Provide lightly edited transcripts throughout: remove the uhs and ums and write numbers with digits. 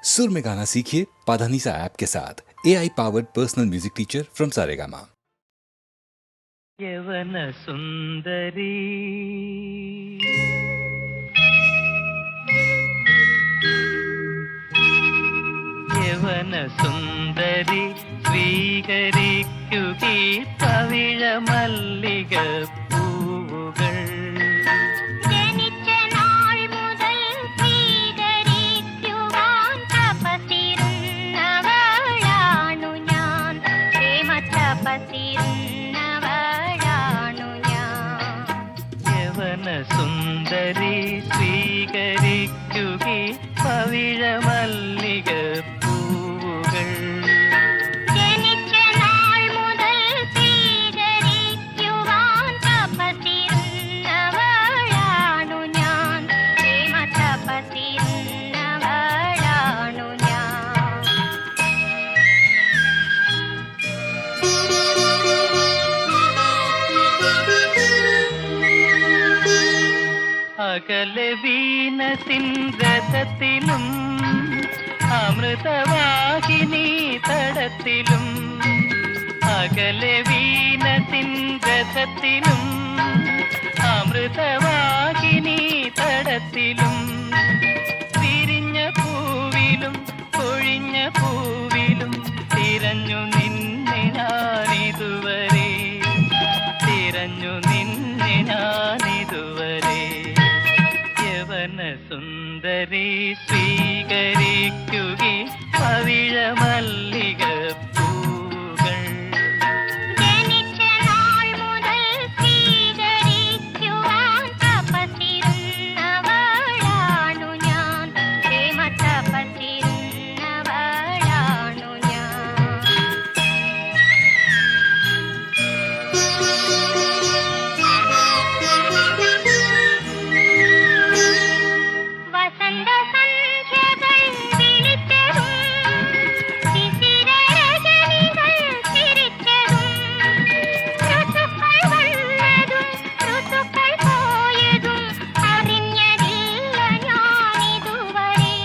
सुर में गाना सीखिए पाधानीसा ऐप के साथ। AI powered personal music teacher from Saregama. യവന സുന്ദരി യവന സുന്ദരി സ്വീകരിക്കുകീ പവിഴ മല്ലിക പൂവുകൾ. ജനിച്ച നാൾ മുതൽ സ്വീകരിക്കുവാൻ തപസ്സിരുന്നവളാണു ഞാൻ, പ്രേമ തപസ്സിരുന്നവളാണു ഞാൻ. യവന സുന്ദരി സ്വീകരിക്കുകീ പവിഴ മല്ലിക പൂവുകൾ. ജനിച്ച നാൾ മുതൽ സ്വീകരിക്കുവാൻ തപസ്സിരുന്നവളാണു ഞാൻ, പ്രേമ തപസ്സിരുന്നവളാണു ഞാൻ. അകലെ വീണത്തിൻ രഥത്തിലും അമൃതവാഹിനി തടത്തിലും, അകലെ വീണത്തിൻ രഥത്തിലും അമൃതവാഹിനി തടത്തിലും, വിരിഞ്ഞ പൂവിലും കൊഴിഞ്ഞ പൂവിലും തിരഞ്ഞു നിന്നെ ഞാനിതുവരെ, തിരഞ്ഞു നിന്നെ ഞാനിതുവരെ. യവന സുന്ദരി സ്വീകരിക്കുകീ പവിഴ മല്ലിക പൂവുകൾ. ജനിച്ച നാൾ മുതൽ സ്വീകരിക്കുവാൻ തപസ്സിരുന്നവളാണു ഞാൻ, പ്രേമ തപസ്സിരുന്നവളാണു ഞാൻ. വസന്ത സന്ധ്യകൾ വിളിച്ചതും ശിശിരരജനികൾ ചിരിച്ചതും, ഋതുക്കൾ വന്നതും ഋതുക്കൾ പോയതും അറിഞ്ഞതില്ല ഞാനിതുവരെ,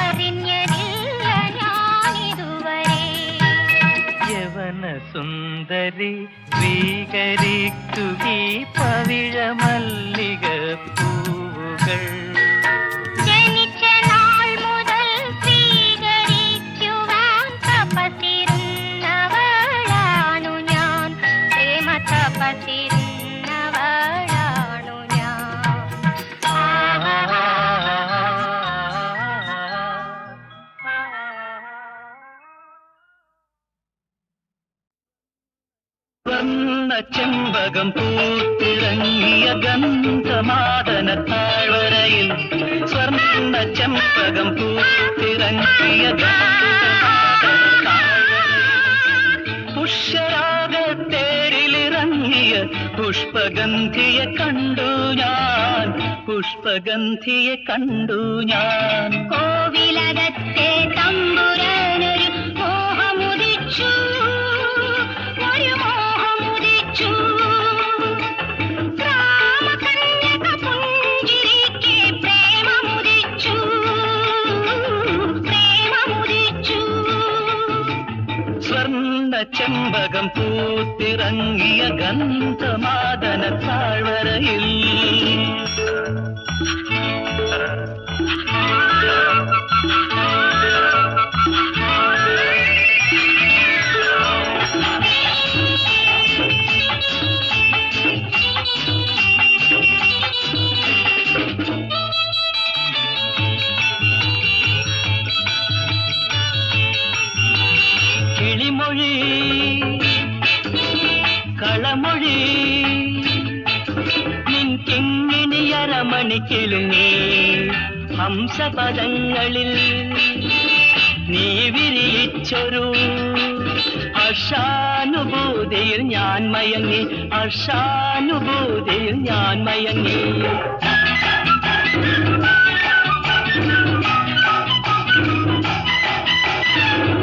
അറിഞ്ഞതില്ല ഞാനിതുവരെ. യവന സുന്ദരി സ്വീകരിക്കുകീ പവിഴ മല്ലിക പൂവുകൾ. ജനിച്ച നാൾ മുതൽ സ്വീകരിക്കുവാൻ തപസ്സിരുന്നവളാണു ഞാൻ, പ്രേമ തപസ്സിരുന്നവളാണു ഞാൻ. സ്വർണ്ണ ചെമ്പകം പൂത്തിറങ്ങിയ ഗന്ധമാദന താഴ്വരയിൽ, സ്വർണ്ണ ചെമ്പകം പൂത്തിറങ്ങിയ ഗന്ധമാദന താഴ്വരയിൽ, പുഷ്യരാഗത്തേരിലിറങ്ങിയ പുഷ്പഗന്ധിയെ കണ്ടു ഞാൻ, പുഷ്പഗന്ധിയെ കണ്ടു ഞാൻ. കോവിലകത്തെ തമ്പുരാനൊരു മോഹമുദിച്ചു, ഒരു മോഹമുദിച്ചു. രാമകന്യക പുഞ്ചിരിക്കെ പ്രേമമുദിച്ചു, പ്രേമമുദിച്ചു. സ്വർണ്ണ ചെമ്പകം പൂത്തിറങ്ങിയ ഗന്ധമാദന താഴ്വരയിൽ. കിളിമൊഴി കളമൊഴി നിൻ കിങ്ങിണിയരമണിക്കിലുങ്ങി ഹംസപദങ്ങളിൽ നീ വിരിയിച്ചൊരു ഹർഷാനുഭൂതിയിൽ ഞാൻ മയങ്ങി, ഹർഷാനുഭൂതിയിൽ ഞാൻ മയങ്ങി.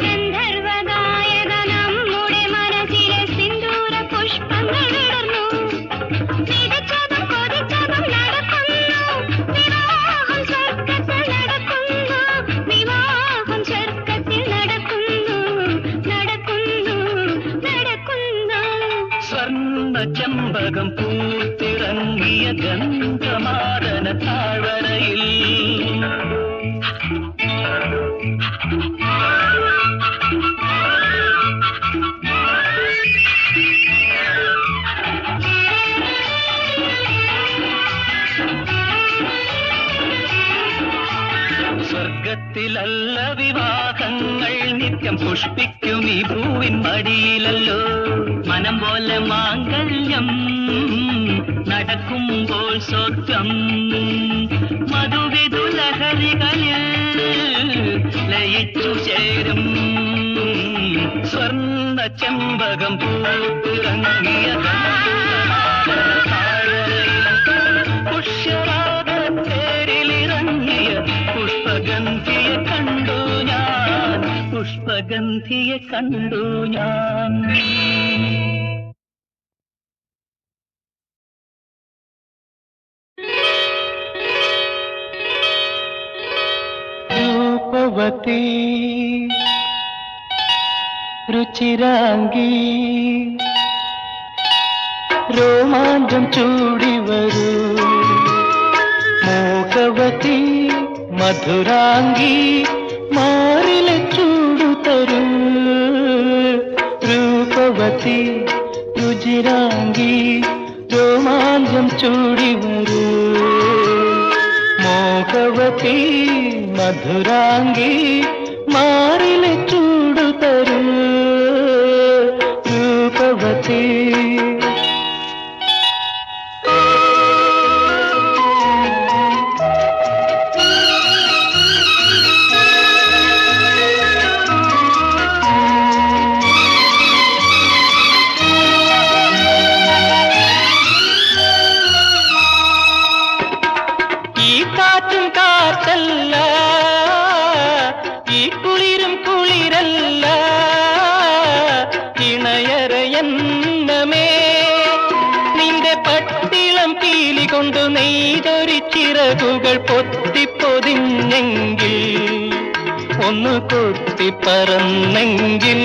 ഗന്ധർവഗായക നമ്മുടെ മനസ്സിലെ സിന്ദൂര പുഷ്പങ്ങൾ വിടർന്നു, വിതച്ചതും കൊതിച്ചതും നടക്കുന്നു, വിവാഹം സ്വർഗത്തിൽ നടക്കുന്നു, വിവാഹം സ്വർഗത്തിലല്ല വിവാഹങ്ങൾ നിത്യം പുഷ്പിക്കും ഈ ഭൂവിൻ മടിയിലല്ലോ. മനം പോലെ മാംഗല്യം നടക്കുമ്പോൾ സ്വർഗം മധുവിധുലഹരികളിൽ ലയിച്ചു ചേരും. സ്വർണ്ണ ചെമ്പകം പൂത്തിറങ്ങിയ പുഷ്യരാഗത്തേരിലിറങ്ങിയ പുഷ്പഗന്ധിയെ കണ്ടു ഞാൻ, പുഷ്പഗന്ധിയെ കണ്ടു ഞാൻ. രൂപവതി രുചിരാംഗി രോമാഞ്ചം ചൂടി വരൂ. മോഹവതി മധുരാംഗി മാറിലെ ചൂടു തരൂ. രൂപവതി രുചിരാംഗി രോമാഞ്ചം ചൂടി വരൂ. മോഹവതി മധുരാംഗി മാറിലെ ചൂടു തരൂ. രൂപവതി കൊണ്ട് നെയ്തൊരു ചിറകുകൾ പൊത്തിപ്പൊതിഞ്ഞെങ്കിൽ ഒന്ന് കൊത്തിപ്പറന്നെങ്കിൽ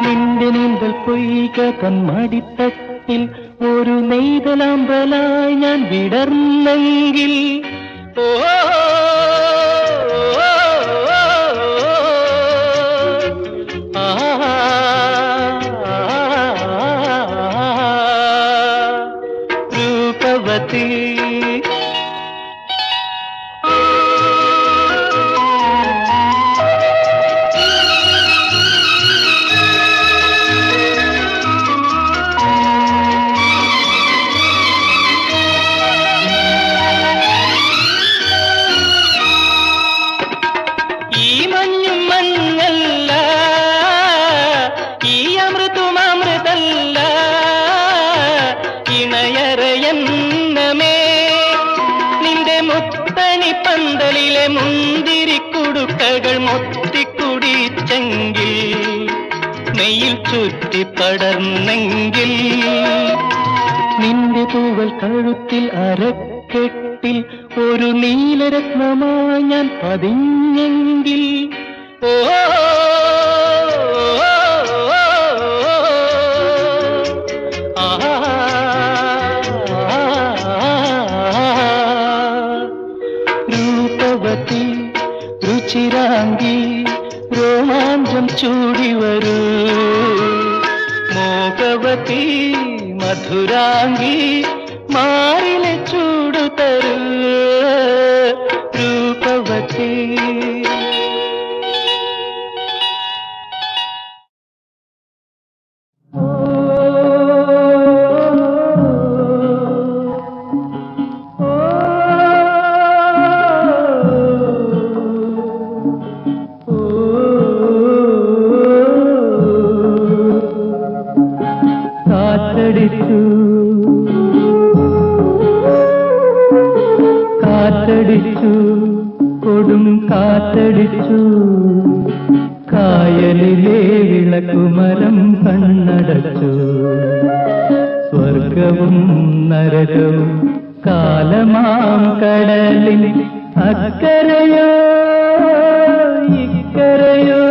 നിന്റെ നീന്തൽ പൊയ്ക തന്മടിത്തട്ടിൽ ഒരു നെയ്തലാമ്പലായി ഞാൻ വിടർന്നെങ്കിൽ. ഓ മുന്തിരിക്കുടുക്കകൾ മൊത്തിക്കുടിച്ചെങ്കിൽ നെയ്യിൽ ചുറ്റിപ്പടർന്നെങ്കിൽ നിന്റെ തൂവൽ കഴുത്തിൽ അരക്കെട്ടിൽ ഒരു നീലരത്നമായി ഞാൻ പതിഞ്ഞെങ്കിൽ. ഓ രൂപവതി രുചിരാംഗി രോമാഞ്ചം ചൂടി വരൂ. മോഹവതി മധുരാംഗി മാറിലെ ചൂടു തരൂ. രൂപവതി കാറ്റടിച്ചു കൊടും കാറ്റടിച്ചു കായലിലെ വിളക്കുമരം കണ്ണടച്ചു. സ്വർഗവും നരകവും കാലമാം കടലിൽ അക്കരയോ ഇക്കരയോ.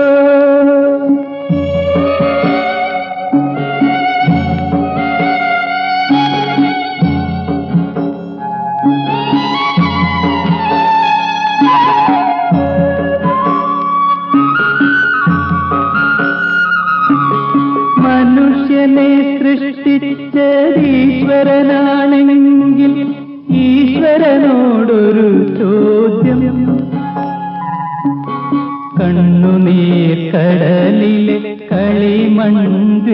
മനുഷ്യനെ സൃഷ്ടിച്ചതീശ്വരനാണെങ്കിൽ ഈശ്വരനോടൊരു ചോദ്യം. കണ്ണുനീർ കടലിലെ കളിമൺദ്വീപിത്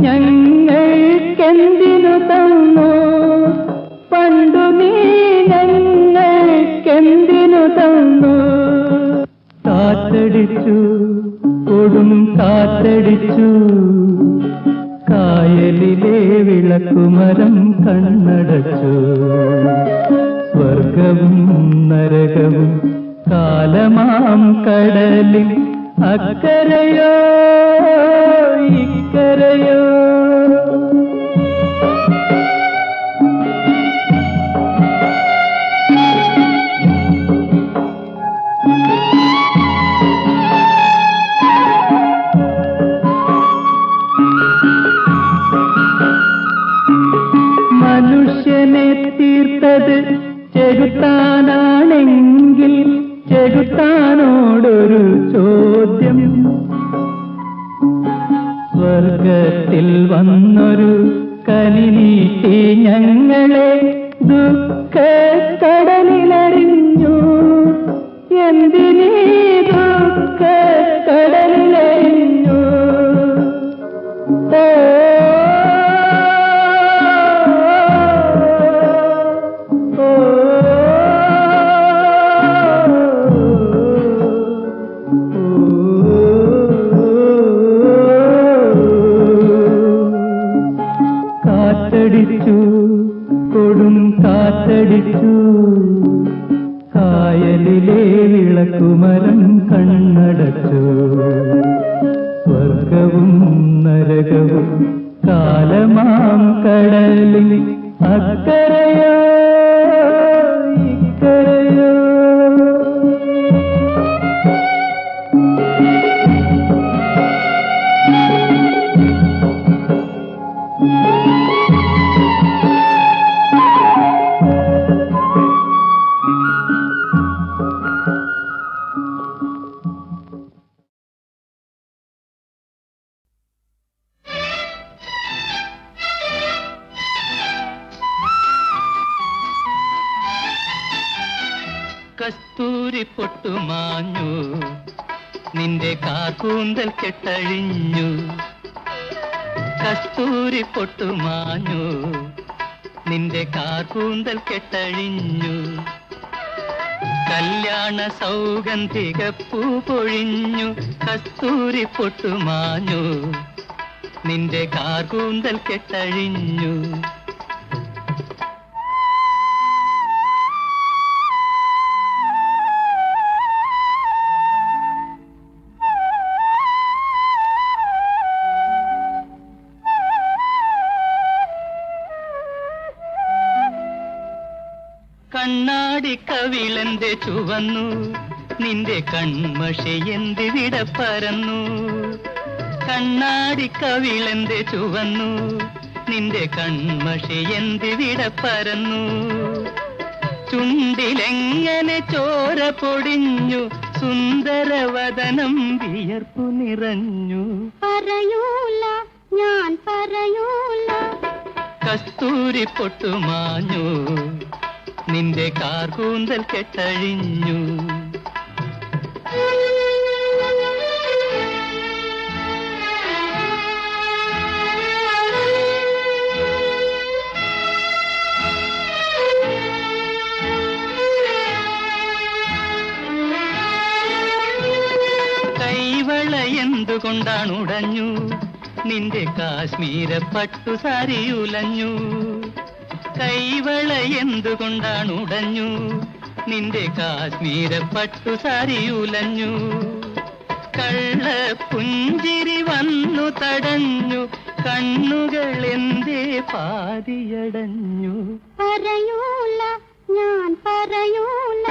ഞങ്ങൾക്കെന്തിനു തന്നു പണ്ടു നീ ഞങ്ങൾക്കെന്തിനു തന്നു കാറ്റടിച്ചു കൊടും കാറ്റടിച്ചു കായലിലെ വിളക്കുമരം കണ്ണടച്ചു സ്വർഗവും നരകവും കാലമാം കടലിൽ അക്കരയോ ഇക്കരയോ മനുഷ്യനെ തീർത്തത് ചെകുത്താനാണെങ്കിൽ ചെകുത്താനോടൊരു ചോദ്യം സ്വർഗത്തിൽ വന്നൊരു കനി നീട്ടി ഞങ്ങളെ ദുഃഖക്കടലിലറിഞ്ഞു എന്തിനീ ദുഃഖക്കടലിലറിഞ്ഞു കാറ്റടിച്ചു കൊടും കാറ്റടിച്ചു കായലിലെ വിളക്കുമരം കണ്ണടച്ചു സ്വർഗവും നരകവും കാലമാം കടലിൽ അക്കരയോ ഇക്കരയോ കസ്തൂരി പൊട്ടുമാഞ്ഞു നിന്റെ കാർക്കൂന്തൽ കെട്ടഴിഞ്ഞു കസ്തൂരി പൊട്ടുമാഞ്ഞു നിന്റെ കാർക്കൂന്തൽ കെട്ടഴിഞ്ഞു കല്യാണ സൗഗന്ധിക പൂ പൊഴിഞ്ഞു കസ്തൂരി പൊട്ടുമാഞ്ഞു നിന്റെ കാർക്കൂന്തൽ കെട്ടഴിഞ്ഞു കണ്ണാടി കവിളന്റെ ചുവന്നു നിന്റെ കൺമഷി എന്തിവിട പരന്നു കണ്ണാടി കവിളന്റെ ചുവന്നു നിന്റെ കൺമഷി എന്തിവിട പരന്നു ചുണ്ടിലെങ്ങനെ ചോര പൊടിഞ്ഞു സുന്ദരവദനം വിയർപ്പു നിറഞ്ഞു പറയൂല ഞാൻ പറയൂല കസ്തൂരി പൊട്ടുമാഞ്ഞു നിന്റെ കാർക്കൂന്തൽ കെട്ടഴിഞ്ഞു കൈവള എന്തുകൊണ്ടാണ് ഉടഞ്ഞു നിന്റെ കാശ്മീര പട്ടുസാരി ഉലഞ്ഞു കൈവള എന്തുകൊണ്ടാണ് ഉടഞ്ഞു നിന്റെ കാശ്മീര പട്ടുസാരി ഉലഞ്ഞു കള്ള പുഞ്ചിരി വന്നു തടഞ്ഞു കണ്ണുകൾ എന്തേ പാതിയടഞ്ഞു പറയൂല ഞാൻ പറയൂല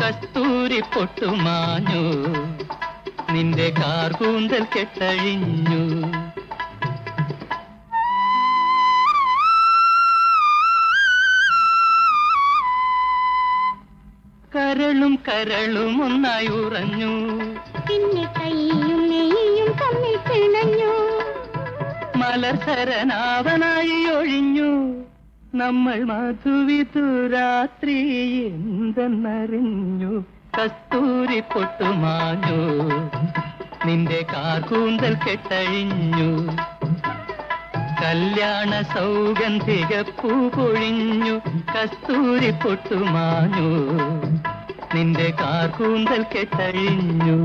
കസ്തൂരി പൊട്ടുമാഞ്ഞു നിന്റെ കാർകൂന്തൽ കെട്ടഴിഞ്ഞു കരളും കരളും ഒന്നായി ഉറഞ്ഞു പിന്നെ കൈയും നെയ്യും തമ്മിൽ പിണഞ്ഞു മലർസരനാവനായി ഒഴിഞ്ഞു നമ്മൾ മധുവിധു രാത്രി എന്തെന്നറിഞ്ഞു കസ്തൂരി പൊട്ടുമാഞ്ഞു നിന്റെ കാർകൂന്തൽ കെട്ടഴിഞ്ഞു കല്യാണ സൗഗന്ധിക പൂ പൊഴിഞ്ഞു കസ്തൂരി പൊട്ടുമാഞ്ഞു നിന്റെ കാർകൂന്തൽ കെട്ടഴിഞ്ഞു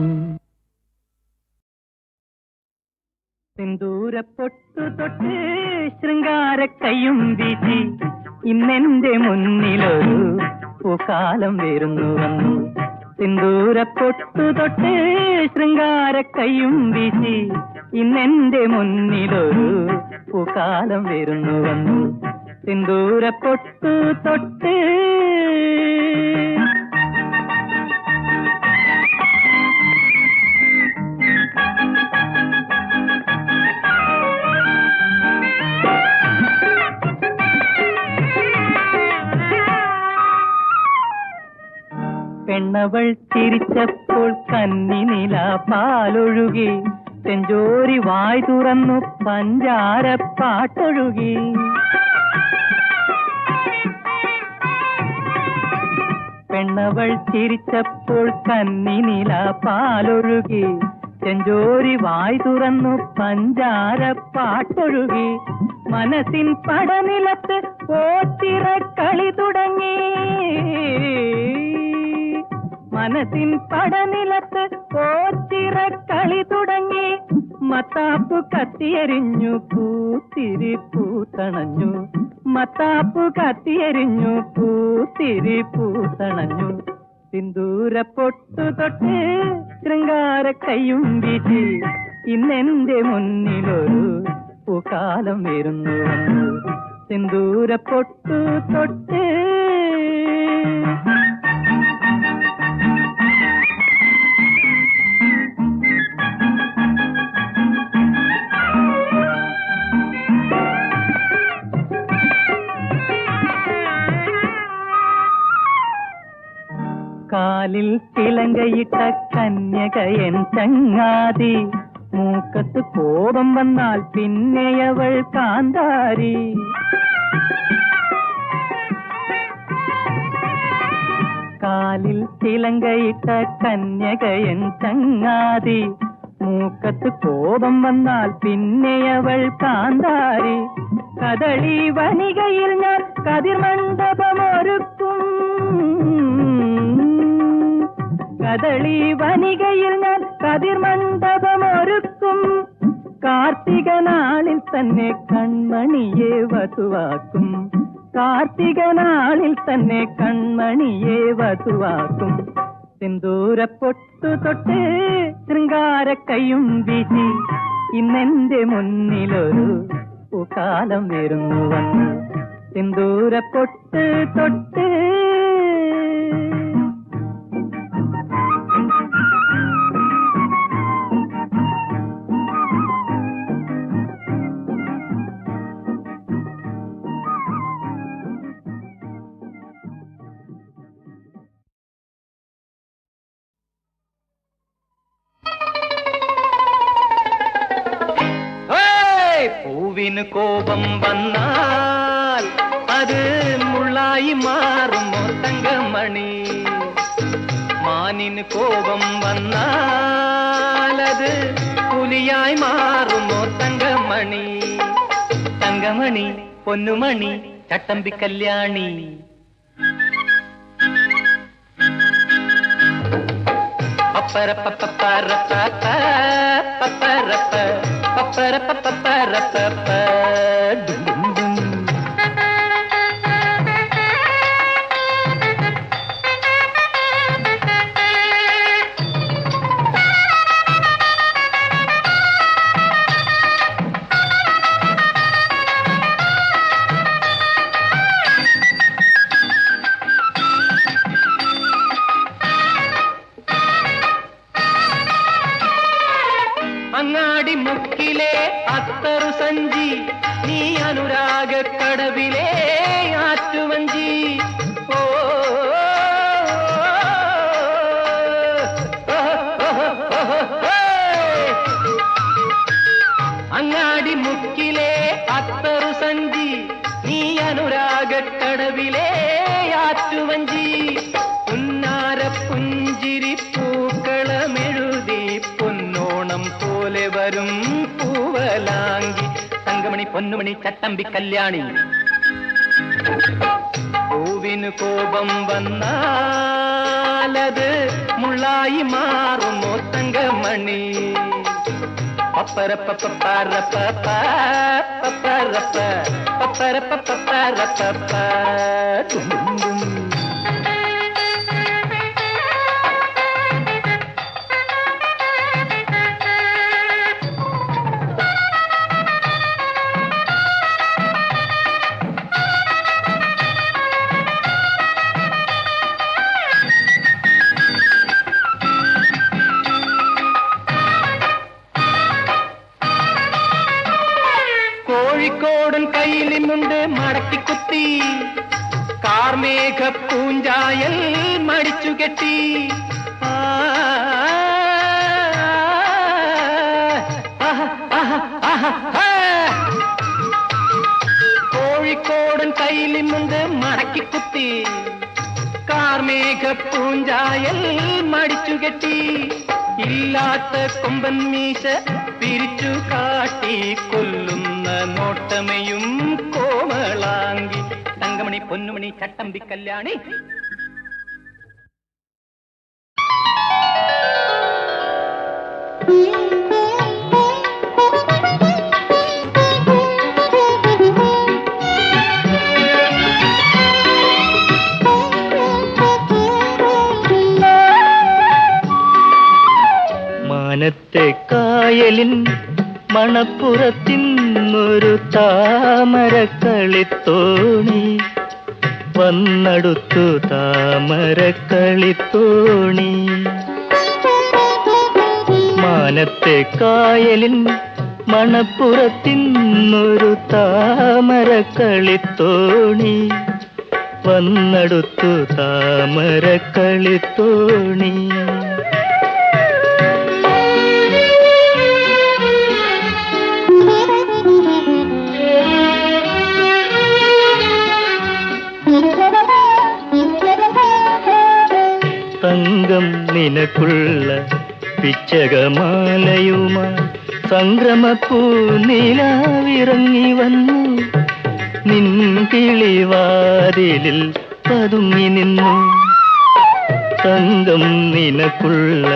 സിന്ദൂരപ്പൊട്ടു തൊട്ട് ശൃംഗാര കയ്യും വീശി ഇന്നെന്റെ മുന്നിലൊരു പൂക്കാലം വരുന്നു വന്നു സിന്ദൂരപ്പൊട്ടു തൊട്ട് ശൃംഗാര കയ്യും വീശി ഇന്നെന്റെ മുന്നിലൊരു പൂക്കാലം വരുന്നു വന്നു സിന്ദൂരപ്പൊട്ടു തൊട്ട് പെണ്ണവൾ ചിരിച്ചപ്പോൾ കന്നിനില പാലൊഴുകി ചെഞ്ചോരി വായ് തുറന്നു പഞ്ചാര പാട്ടൊഴുകി പെണ്ണവൾ ചിരിച്ചപ്പോൾ കന്നിനില പാലൊഴുകി ചെഞ്ചോരി വായ് തുറന്നു പഞ്ചാര പാട്ടൊഴുകി മനസ്സിൻ പടനിലത്ത് ഓച്ചിറ കളി തുടങ്ങി മനസ്സിൻ പടനിലത്ത് ഓച്ചിറ കളി തുടങ്ങി മത്താപ്പു കത്തിയെരിഞ്ഞു പൂത്തിരി പൂത്തണഞ്ഞു മത്താപ്പു കത്തിയെരിഞ്ഞു പൂത്തിരി പൂത്തണഞ്ഞു സിന്ദൂര പൊട്ടു തൊട്ട് ശൃംഗാര കയ്യും വീശി ഇന്നെന്റെ മുന്നിലൊരു പൂക്കാലം വരുന്നു വന്നു സിന്ദൂര പൊട്ടു തൊട്ട് കാലിൽ തിലങ്കയിട്ട കന്യകയൻ ചങ്ങാതി മൂക്കത്ത് കോപം വന്നാൽ പിന്നെയവൾ കാന്താരി കാലിൽ തിലങ്കയിട്ട കന്യകയൻ ചങ്ങാതി മൂക്കത്ത് കോപം വന്നാൽ പിന്നെയവൾ കാന്താരി കദളി വനികയിൽ ഞാൻ കതിർമണ്ഡപമൊരുക്കും കദളി വനികയിൽ ഞാൻ കതിർമണ്ഡപമൊരുക്കും കാർത്തിക നാളിൽ തന്നെ കൺമണിയെ വധുവാക്കും കാർത്തിക നാളിൽ തന്നെ കൺമണിയെ വധുവാക്കും സിന്ദൂര പൊട്ടു തൊട്ട് ശൃംഗാര കയ്യും വീശി ഇന്നെന്റെ മുന്നിലൊരു പൂക്കാലം വരുന്നു വന്നു സിന്ദൂര പൊട്ട് തൊട്ട് പൂവിന് കോപം വന്നാൽ അത് മുള്ളായി മാറുമോ തങ്കമണി മാനിന് കോപം വന്നാൽ അത് പുലിയായി മാറുമോ തങ്കമണി തങ്കമണി പൊന്നുമണി ചട്ടമ്പി കല്യാണി അങ്ങാടി മുക്കിലെ അത്തറു സഞ്ചി നീ അനുരാഗ കടവിലെ ആറ്റുവഞ്ചി ഓ അങ്ങാടി മുക്കിലെ അത്തറു സഞ്ചി നീ അനുരാഗ കടവിലെ ആറ്റുവഞ്ചി പുന്നാര പുഞ്ചിരി പൂക്കളമെഴുതി പൊന്നോണം പോലെ വരും പൂവലാങ്കി തങ്കമണി പൊന്നുമണി ചട്ടമ്പി കല്യാണി പൂവിന് കോപം വന്നാലത് മുള്ളായി മാറുമോ തങ്കമണി പപ്പരപ്പ പപ്പരപ്പ പപ്പരപ്പ പപ്പരപ്പ പപ്പരപ്പ കോഴിക്കോടൻ കയ്യിലുണ്ട് മടക്കി കുത്തി കാർമേഘ പൂഞ്ചായൽ മടിച്ചു കെട്ടി കോഴിക്കോടൻ കയ്യിലുണ്ട് മടക്കി കുത്തി കാർമേഘ പൂഞ്ചായൽ മടിച്ചു കെട്ടി ഇല്ലാത്ത കൊമ്പൻ മീശ പിരിച്ചു കാട്ടി കൊല്ലുന്ന നോട്ടമയും കോമളാങ്കി തങ്കമണി പൊന്നുമണി ചട്ടമ്പി കല്യാണി മാനത്തെ കായലിൻ മണപ്പുറത്തിന്നൊരു താമരക്കളിത്തോണി വന്നടുത്തു താമരക്കളിത്തോണി മാനത്തെ കായലിൻ മണപ്പുറത്തിന്നൊരു താമരക്കളിത്തോണി വന്നടുത്തു താമരക്കളിത്തോണി തങ്കം നിനക്കുള്ള പിച്ചകമാലയുമായി സംക്രമപ്പൂ നിലാവിറങ്ങി വന്നു നിൻ കിളിവാതിലിൽ പതുങ്ങി നിന്നു തങ്കം നിനക്കുള്ള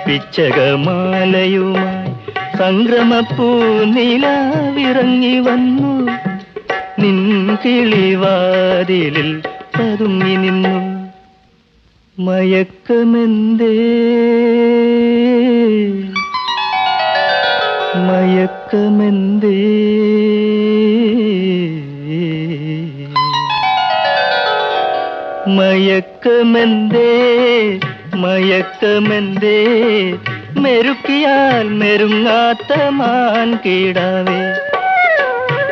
പിച്ചകമാലയുമായി സംക്രമപ്പൂ നിലാവിറങ്ങി വന്നു നിൻ കിളിവാതിലിൽ പതുങ്ങി നിന്നു മയക്കമെന്തേ മയക്കമെന്തേ മയക്കമെന്തേ മയക്കമെന്തേ മെരുക്കിയാൽ മെരുങ്ങാത്ത മാൻകിടാവേ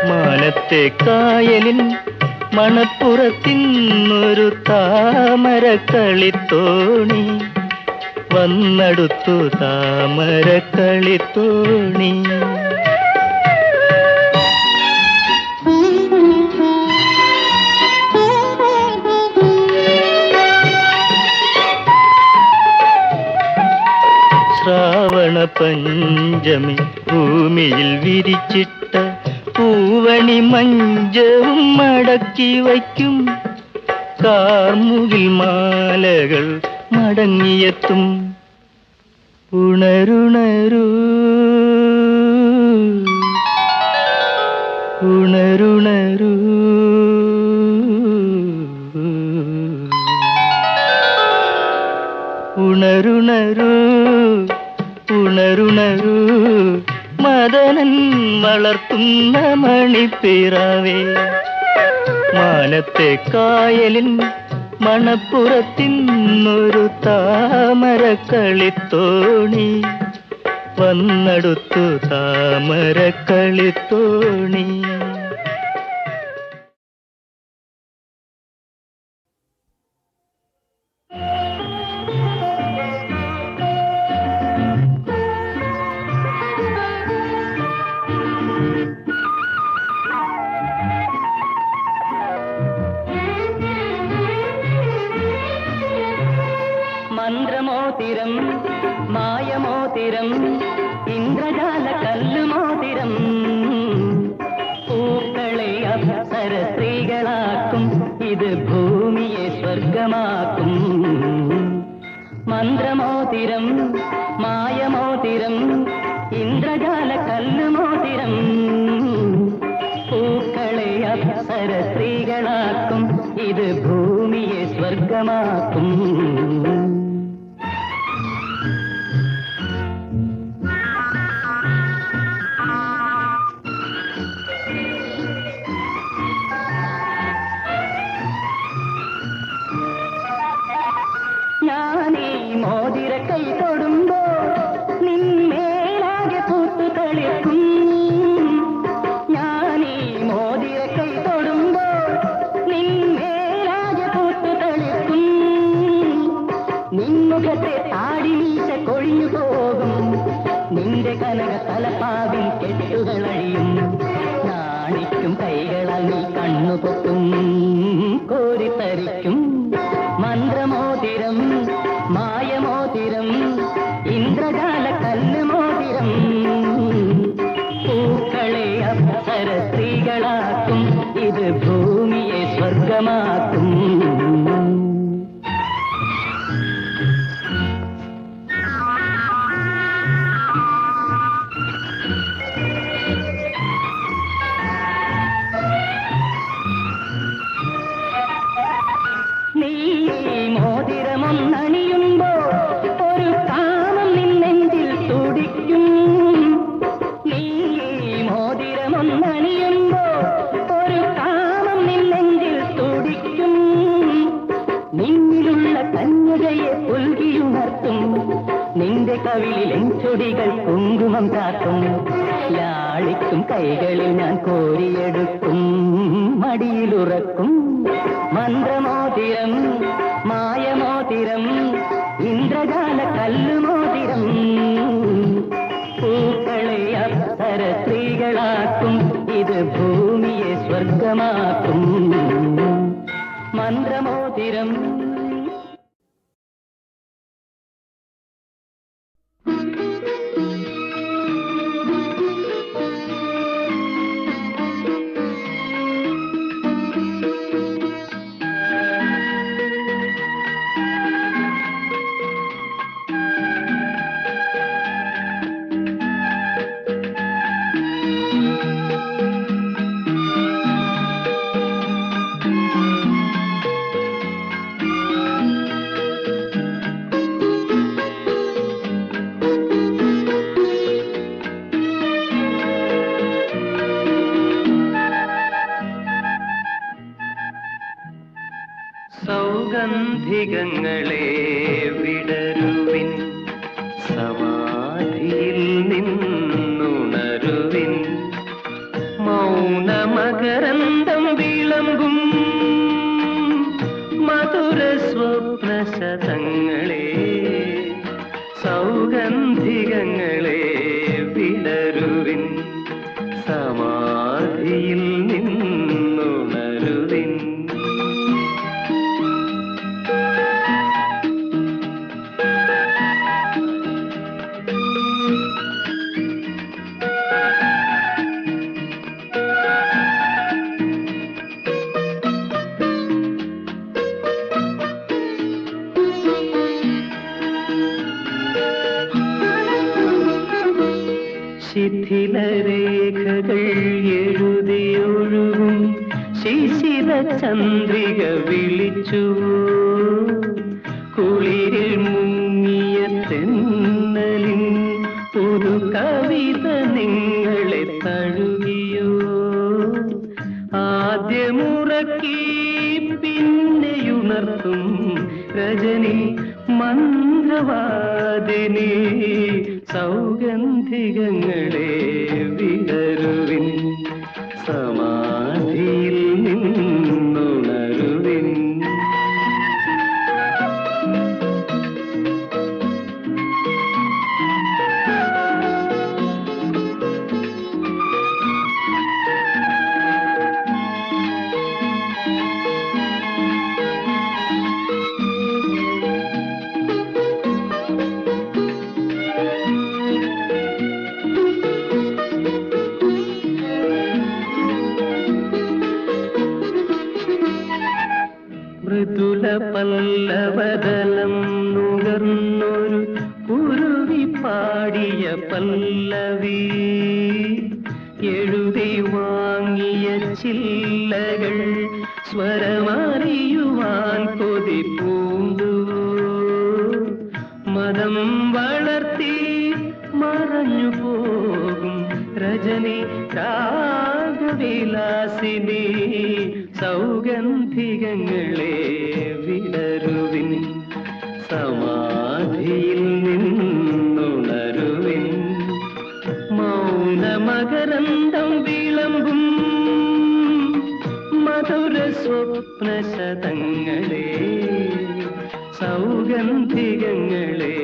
മാനത്തെ കായലിൻ മണപ്പുറത്തിന്നൊരു താമരക്കളിത്തോണി വന്നടുത്തു താമരക്കളിത്തോണി ശ്രാവണ പഞ്ചമി ഭൂമിയിൽ വിരിച്ചിട്ട പൂവണി മഞ്ചവും മടക്കി വയ്ക്കും കാർമുകിൽ മാലകൾ മടങ്ങിയെത്തും ഉണരുണരൂ ഉണരുണരൂ ഉണരുണരൂ ഉണരുണരൂ മദനൻ വളർത്തുന്ന മണിപ്പിറാവേ മാനത്തെ കായലിൻ മണപ്പുറത്തിന്നൊരു താമരക്കളിത്തോണി വന്നടുത്തു താമരക്കളിത്തോണി മന്ത്രമോതിരം മായമോതിരം ഇന്ദ്രജാല കല്ലുമോതിരം പൂക്കളെ അപ്സര സ്ത്രീകളാക്കും ഇത് ഭൂമിയെ സ്വർഗമാക്കും മന്ത്രമോതിരം മായമോതിരം ഇന്ദ്രജാല കല്ലുമോതിരം പൂക്കളെ അപ്സര സ്ത്രീകളാക്കും ഇത് ഭൂമിയെ സ്വർഗമാക്കും ഞാനീ മോതിര കൈ തൊടുമ്പോൾ നിന്മേലാകെ പൂത്തു തളിർക്കും ഞാനീ മോതിര കൈ തൊടുമ്പോൾ നിന്മേലാകെ പൂത്തു തളിർക്കും നിൻമുഖത്തെ താടി വീശ കൊഴിഞ്ഞു പോകും നിന്റെ കനക തലപ്പാവിൽ കെട്ടുകളഴിയും നാണിക്കും കൈകളാൽ നീ കണ്ണുപൊട്ടും കോരിത്തരിക്കും മന്ത്രമോതിരം മായമോതിരം ഇന്ദ്രജാല കല്ലുമോതിരം പൂക്കളെ അപ്സര സ്ത്രീകളാക്കും ഇത് ഭൂമിയെ സ്വർഗമാക്കും നീ മോതിരമൊന്നണിയുമ്പോൾ ഒരു കാമം നിന്നെഞ്ചിൽ തുടിക്കും നീ മോതിരമൊന്നണിയുമ്പോൾ ഒരു കാമം നിന്നെഞ്ചിൽ തുടിക്കും നിന്നിലുള്ള കന്യകയെ പുൽകിയുണർത്തും നിന്റെ കവിളിൽ ചൊടികൾ കുങ്കുമം ചാർത്തും ലാളിക്കും കൈകളിൽ ഞാൻ കോരിയെടുക്കും മടിയിലുറക്കും മന്ത്രമോതിരം മായമോതിരം ഇന്ദ്രജാല കല്ലുമോതിരം പൂക്കളെ അപ്സര സ്ത്രീകളാക്കും ഇത് ഭൂമിയെ സ്വർഗമാക്കും മന്ത്രമോതിരം സൗഗന്ധികങ്ങളെ വിടരുവിൻ സമാധിയിൽ നിന്നുണരുവിൻ മൗനമകരന്തം വിളമ്പും മധുര സ്വപ്നശതങ്ങളെ സൗഗന്ധികങ്ങളെ വിടരുവിൻ സമാധിയിൽ നിന്നുണരുവിൻ ശിഥിലരേഖകൾ എഴുതിയൊഴുകും ശിശിര ചന്ദ്രിക വിളിച്ചു കുളിരിൽ മുങ്ങിയ തെന്നലിൻ ഒരു കവിത നിങ്ങളെ തഴുകിയോ ആദ്യമുറക്കി പിന്നെയുണർത്തും രജനി മന്ത്രവാദിനി സൗഗന്ധികങ്ങളെ വിടരുവിൻ സമാധിയിൽ നിന്നുണരുവിൻ നിന്നൊരു കുരുവി പാടിയ പല്ലവി എഴുതി വാങ്ങിയ ചില്ലകൾ സ്വരമറിയുവാൻ കൊതി പൂണ്ടു മതം വളർത്തി മറഞ്ഞു പോകും രജനി രാഗവിലാസിനി സൗഗന്ധികങ്ങളെ വിടരുവിൻ സമാധിയിൽ നിന്നുണരുവിൻ മൗനമകരന്തം വിളമ്പും മധുര സ്വപ്നശതങ്ങളെ സൗഗന്ധികങ്ങളെ